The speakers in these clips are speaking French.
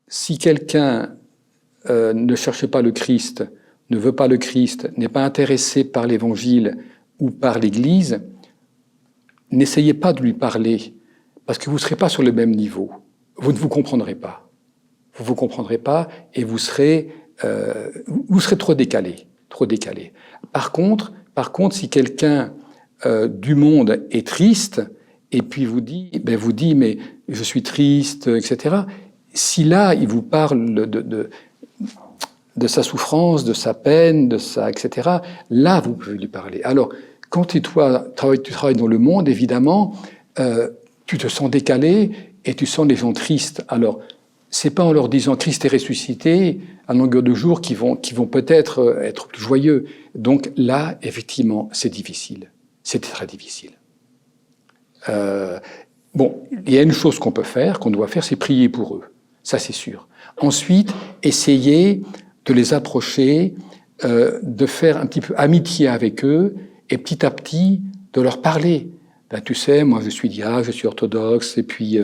si quelqu'un ne cherche pas le Christ, ne veut pas le Christ, n'est pas intéressé par l'Évangile ou par l'Église, n'essayez pas de lui parler, parce que vous ne serez pas sur le même niveau. Vous ne vous comprendrez pas. Vous ne vous comprendrez pas et vous serez trop décalé. Trop décalé. Par contre, si quelqu'un du monde est triste et puis vous dit, mais je suis triste, etc. Si là, il vous parle de sa souffrance, de sa peine, etc., là, vous pouvez lui parler. Alors, quand tu travailles dans le monde, évidemment, tu te sens décalé et tu sens les gens tristes. Alors, c'est pas en leur disant Christ est ressuscité à longueur de jour qu'ils vont peut-être être joyeux. Donc là, effectivement, c'est difficile. C'est très difficile. Bon, il y a une chose qu'on peut faire, qu'on doit faire, c'est prier pour eux. Ça, c'est sûr. Ensuite, essayer de les approcher, de faire un petit peu amitié avec eux et petit à petit de leur parler. Tu sais, moi je suis diacre, je suis orthodoxe et puis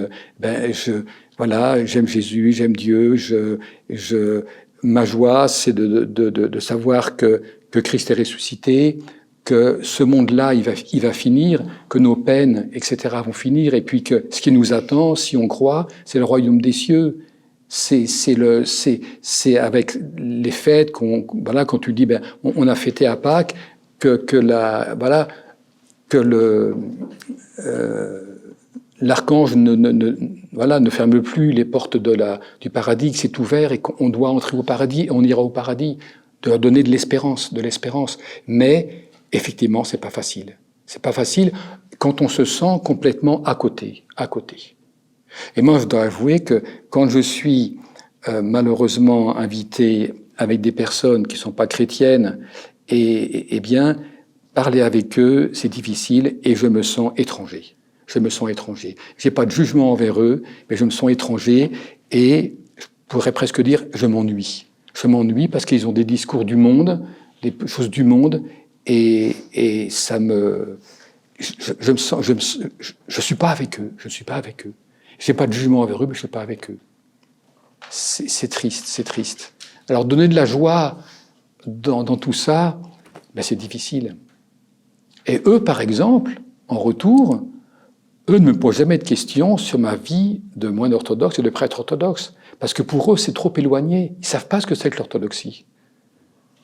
j'aime Jésus, j'aime Dieu. Ma joie, c'est de savoir que Christ est ressuscité, que ce monde-là, il va finir, que nos peines, etc., vont finir, et puis que ce qui nous attend, si on croit, c'est le royaume des cieux. C'est avec les fêtes quand tu dis on a fêté à Pâques que l'archange ne ferme plus les portes du paradis, que c'est ouvert et qu'on doit entrer au paradis et on ira au paradis, de leur donner de l'espérance. Mais effectivement, c'est pas facile. C'est pas facile quand on se sent complètement à côté. Et moi, je dois avouer que quand je suis malheureusement invité avec des personnes qui ne sont pas chrétiennes, et bien, parler avec eux, c'est difficile et je me sens étranger. Je n'ai pas de jugement envers eux, mais je me sens étranger et je pourrais presque dire je m'ennuie. Je m'ennuie parce qu'ils ont des discours du monde, des choses du monde, et ça me... Je suis pas avec eux. Je n'ai pas de jugement envers eux, mais je ne suis pas avec eux. C'est triste. Alors donner de la joie dans tout ça, c'est difficile. Et eux, par exemple, en retour, eux ne me posent jamais de questions sur ma vie de moine orthodoxe et de prêtre orthodoxe. Parce que pour eux, c'est trop éloigné. Ils ne savent pas ce que c'est que l'orthodoxie.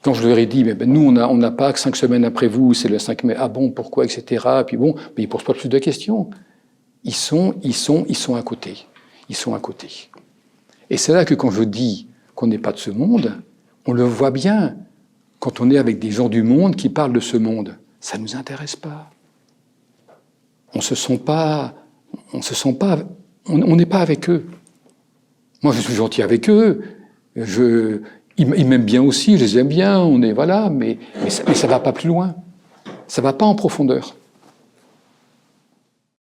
Quand je leur ai dit, nous, on n'a pas que 5 semaines après vous, c'est le 5 mai, ah bon, pourquoi, etc. Et puis bon, mais ils ne posent pas plus de questions. Ils sont à côté. Et c'est là que quand je dis qu'on n'est pas de ce monde, on le voit bien quand on est avec des gens du monde qui parlent de ce monde. Ça ne nous intéresse pas. On n'est pas avec eux. Moi, je suis gentil avec eux. Ils m'aiment bien aussi, je les aime bien. Mais ça ne va pas plus loin. Ça ne va pas en profondeur.